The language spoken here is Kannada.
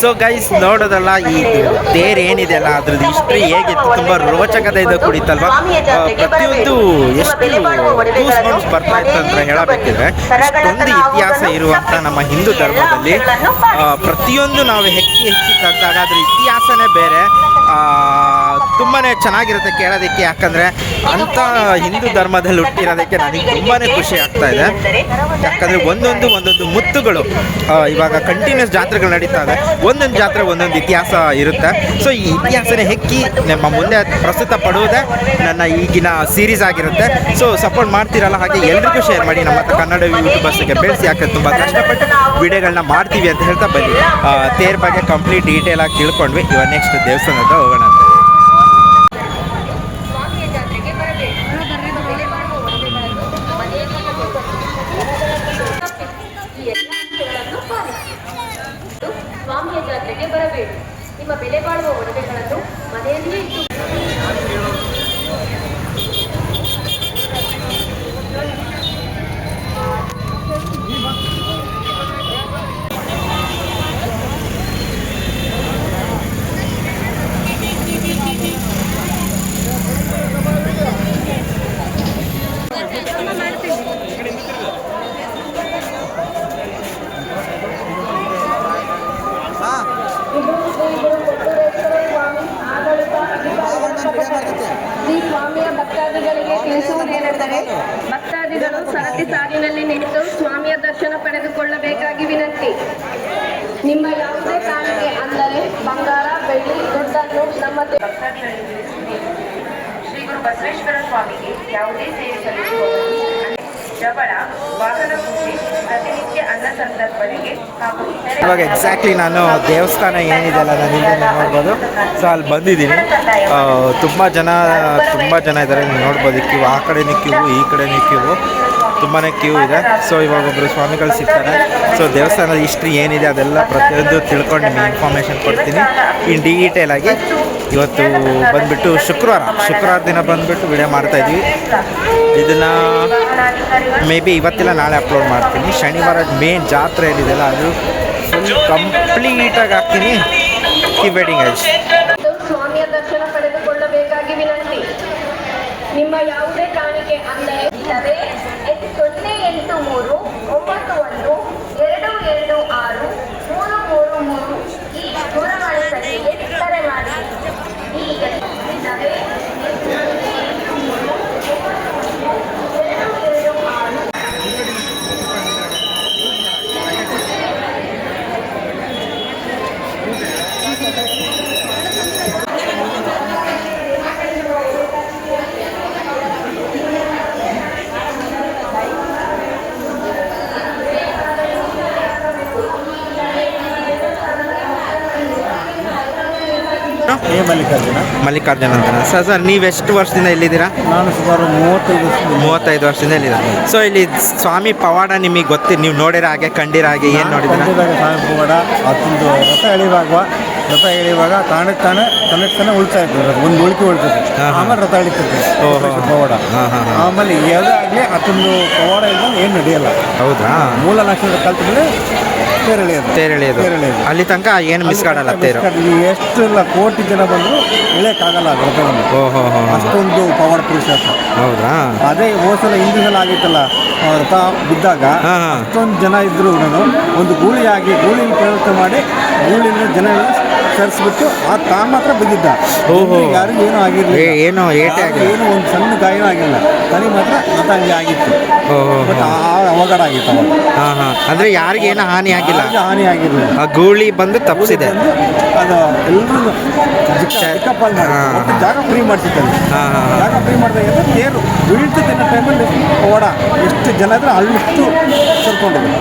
ಸೊ ಗೈಸ್ ನೋಡೋದಲ್ಲ, ಈ ತೇರು ಏನಿದೆ ಅಲ್ಲ ಅದ್ರದ್ದು ಹಿಸ್ಟ್ರಿ ಹೇಗಿತ್ತು, ತುಂಬ ರೋಚಕತೆಯಿಂದ ಕೂಡಿತ್ತಲ್ವ. ಪ್ರತಿಯೊಂದು ಎಷ್ಟು ಗೂಸ್ ಬರ್ತಾ ಇತ್ತು ಅಂತ ಹೇಳಬೇಕಿದ್ರೆ, ಇಷ್ಟೊಂದು ಇತಿಹಾಸ ಇರುವಂಥ ನಮ್ಮ ಹಿಂದೂ ಧರ್ಮದಲ್ಲಿ ಪ್ರತಿಯೊಂದು ನಾವು ಹೆಚ್ಚಿ ತೆಗೆದಾಗ ಅದ್ರ ಇತಿಹಾಸನೇ ಬೇರೆ. ತುಂಬಾ ಚೆನ್ನಾಗಿರುತ್ತೆ ಕೇಳೋದಕ್ಕೆ. ಯಾಕಂದರೆ ಅಂಥ ಹಿಂದೂ ಧರ್ಮದಲ್ಲಿ ಹುಟ್ಟಿರೋದಕ್ಕೆ ನನಗೆ ತುಂಬಾ ಖುಷಿ ಆಗ್ತಾ ಇದೆ. ಯಾಕಂದರೆ ಒಂದೊಂದು ಮುತ್ತುಗಳು ಇವಾಗ ಕಂಟಿನ್ಯೂಸ್ ಜಾತ್ರೆಗಳು ನಡೀತಾ ಇದೆ. ಒಂದೊಂದು ಜಾತ್ರೆ ಒಂದೊಂದು ಇತಿಹಾಸ ಇರುತ್ತೆ. ಸೊ ಈ ಇತಿಹಾಸನೇ ಹೆಕ್ಕಿ ನಮ್ಮ ಮುಂದೆ ಪ್ರಸ್ತುತ ಪಡುವುದೇ ನನ್ನ ಈಗಿನ ಸೀರೀಸ್ ಆಗಿರುತ್ತೆ. ಸೊ ಸಪೋರ್ಟ್ ಮಾಡ್ತೀರಲ್ಲ, ಹಾಗೆ ಎಲ್ರಿಗೂ ಶೇರ್ ಮಾಡಿ. ನಮ್ಮ ಕನ್ನಡ ಯೂಟ್ಯೂಬರ್ಸ್ಗೆ ಬೆಳೆಸಿ. ಯಾಕಂದ್ರೆ ತುಂಬ ಕಷ್ಟಪಟ್ಟು ವಿಡಿಯೋಗಳನ್ನ ಮಾಡ್ತೀವಿ ಅಂತ ಹೇಳ್ತಾ ಬನ್ನಿ. ತೇರ್ ಬಗ್ಗೆ ಕಂಪ್ಲೀಟ್ ಡೀಟೇಲ್ ಆಗಿ ತಿಳ್ಕೊಂಡ್ವಿ. ಇವಾಗ ನೆಕ್ಸ್ಟ್ ದೇವಸ್ಥಾನದ ಹೋಗೋಣ ಅಂತ. ಸ್ವಾಮಿಯ ಜಾತ್ರೆಗೆ ಬರಬೇಡಿ. ನಿಮ್ಮ ಬೆಲೆ ಬಾಳುವ ಒಡವೆಗಳನ್ನು ಮನೆಯಲ್ಲಿಯೇ ಇಟ್ಟು ಶ್ರೀ ಸ್ವಾಮಿಯ ಭಕ್ತಾದಿಗಳಿಗೆ ತಿಳಿಸುವುದೇನೆಂದರೆ, ಭಕ್ತಾದಿಗಳು ಸರತಿ ಸಾಲಿನಲ್ಲಿ ನಿಂತು ಸ್ವಾಮಿಯ ದರ್ಶನ ಪಡೆದುಕೊಳ್ಳಬೇಕಾಗಿ ವಿನಂತಿ. ನಿಮ್ಮ ಯಾವುದೇ ಕಾಣಿಕೆ ಅಂದರೆ ಬಂಗಾರ, ಬೆಳ್ಳಿ, ದುಡ್ಡನ್ನು ನಮ್ಮ ಶ್ರೀ ಗುರು ಬಸವೇಶ್ವರ ಸ್ವಾಮಿಗೆ ಯಾವುದೇ ಸೇವೆ ಸಲ್ಲಿಸುವವರು ಜವಳ, ವಾಹನ ಪೂಜೆ, ಪ್ರತಿನಿತ್ಯ ಅನ್ನ ಸಂತರ್ಪಣೆಗೆ ಹಾಗೂ ಇವಾಗ ಎಕ್ಸಾಕ್ಟ್ಲಿ ನಾನು ದೇವಸ್ಥಾನ ಏನಿದೆ ಅಲ್ಲ ನಾನು ಇಲ್ಲಿ ನೋಡ್ಬೋದು. ಸೊ ಅಲ್ಲಿ ಬಂದಿದ್ದೀನಿ. ತುಂಬ ಜನ ಇದ್ದಾರೆ, ನೀವು ನೋಡ್ಬೋದು. ಕ್ಯೂ ಆ ಕಡೆನೇ ಕ್ಯೂ, ಈ ಕಡೆನೇ ಕ್ಯೂ, ತುಂಬಾ ಕ್ಯೂ ಇದೆ. ಸೊ ಇವಾಗ ಒಬ್ಬರು ಸ್ವಾಮಿಗಳು ಸಿಗ್ತಾರೆ. ಸೊ ದೇವಸ್ಥಾನದ ಹಿಸ್ಟ್ರಿ ಏನಿದೆ ಅದೆಲ್ಲ ಪ್ರತಿಯೊಂದು ತಿಳ್ಕೊಂಡು ನಿಮಗೆ ಇನ್ಫಾರ್ಮೇಷನ್ ಕೊಡ್ತೀನಿ ಇನ್ ಡೀಟೇಲ್ ಆಗಿ. ಇವತ್ತು ಬಂದುಬಿಟ್ಟು ಶುಕ್ರವಾರ ದಿನ ಬಂದುಬಿಟ್ಟು ವಿಡಿಯೋ ಮಾಡ್ತಾಯಿದ್ವಿ. ಇದನ್ನು ಮೇ ಬಿ ಇವತ್ತಿಲ್ಲ ನಾಳೆ ಅಪ್ಲೋಡ್ ಮಾಡ್ತೀನಿ. ಶನಿವಾರ ಮೇನ್ ಜಾತ್ರೆ ಏನಿದೆಯಲ್ಲ ಅದು ಫುಲ್ ಕಂಪ್ಲೀಟಾಗಿ ಹಾಕ್ತೀನಿ. Keep waiting guys. ಸ್ವಾಮಿಯ ದರ್ಶನ ಪಡೆದುಕೊಳ್ಳಬೇಕಾಗಿ ವಿನಂತಿ. ನಿಮ್ಮ ಯಾವುದೇ ಕಾಣಿಕೆ ಅಂದರೆ 083 91 226 333 ಈ ದೂರವಾಣಿ ಸಂಖ್ಯೆಗೆ ಕರೆ ಮಾಡಿ. ಮಲ್ಲಿಕಾರ್ಜುನ ಅಂತ ಸರ್. ನೀವು ಎಷ್ಟು ವರ್ಷದಿಂದ ಇಲ್ಲಿದ್ದೀರಾ? ನಾನು ಸುಮಾರು 35 ವರ್ಷದಿಂದ ಇಲ್ಲಿದ್ದೀರಾ. ಸೊ ಇಲ್ಲಿ ಸ್ವಾಮಿ ಪವಾಡ ನಿಮಗೆ ನೀವು ನೋಡಿರೋ ಹಾಗೆ ಕಂಡಿರೋ ಹಾಗೆ ಏನು ನೋಡಿದ್ದೀರಾ? ಸ್ವಾಮಿ ಪವಾಡ ಅದೊಂದು ರಥ ಎಳೆಯುವಾಗ ತಾನೇ ಉಳ್ತಾ ಇರ್ತದೆ. ಒಂದು ಉಳಿಕೆ ಉಳ್ತದೆ, ಆಮೇಲೆ ರಥ ಎಳಿತದೆ ಪವಾಡ. ಆಮೇಲೆ ಯಾವುದಾಗಲಿ ಅದೊಂದು ಪವಾಡ ಇಲ್ಲ ಏನು ನಡೆಯಲ್ಲ. ಹೌದಾ? ಮೂಲ ಲಕ್ಷಣ ಕಲ್ತ್ಮೇಲೆ ತೇರು ಎಳೆಯೋದು. ಅಲ್ಲಿ ತನಕ ಏನು ಮಿಸ್ ಕಾಣಲ್ಲ ತೇರು. ಎಷ್ಟೆಲ್ಲ ಕೋಟಿ ಜನ ಬಂದರೂ ಇಳಿಯೋಕ್ಕಾಗಲ್ಲ ರಥವನ್ನು. ಅಷ್ಟೊಂದು ಪವಾಡ ಪುರುಷಾರ್ಥ. ಹೌದಾ? ಅದೇ ಹೋಸಲ ಹಿಂದಿನ ಸಲ ಆಗಿತ್ತಲ್ಲ, ರಥ ಬಿದ್ದಾಗ ಅಷ್ಟೊಂದು ಜನ ಇದ್ರು ಒಂದು ಗೂಳಿನ ಪ್ರಯತ್ನ ಮಾಡಿ ಗೂಳಿನ ಜನ ಸರಿಸ್ಬಿಟ್ಟು ಆ ಮಾತ್ರ ಬಿದ್ದಿದ್ದ. ಯಾರಿಗೂ ಏನೂ ಆಗಿರಲಿಲ್ಲ, ಏನೋ ಒಂದು ಸಣ್ಣ ಗಾಯನೂ ಆಗಿಲ್ಲ. ತನಿ ಮಾತ್ರ ರಥ ಹಂಗೆ ಆಗಿತ್ತು. ಬಟ್ ಅವಘಡ ಆಗಿತ್ತು ಅವಾಗ. ಅಂದರೆ ಯಾರಿಗೇನೋ ಹಾನಿ ಆಗಿಲ್ಲ. ಆ ಗೂಳಿ ಬಂದು ತಪ್ಪಿಸಿದೆ. ಅದು ಎಲ್ಲರೂ ಚಿಕ್ಕಪ್ಪಾಲ್ ಮಾಡಿ ಜಾಗ ಫ್ರೀ ಮಾಡ್ತಿದ್ದಲ್ಲಿ. ಜಾಗ ಫ್ರೀ ಮಾಡಿದಾಗ ತೇರು ಬೀಳ್ತಿದ್ದ ಟೈಮಲ್ಲಿ ಪವಾಡ ಎಷ್ಟು ಜನ ಇದ್ರೆ ಅಷ್ಟು ಸರ್ಕೊಂಡಿದೆ.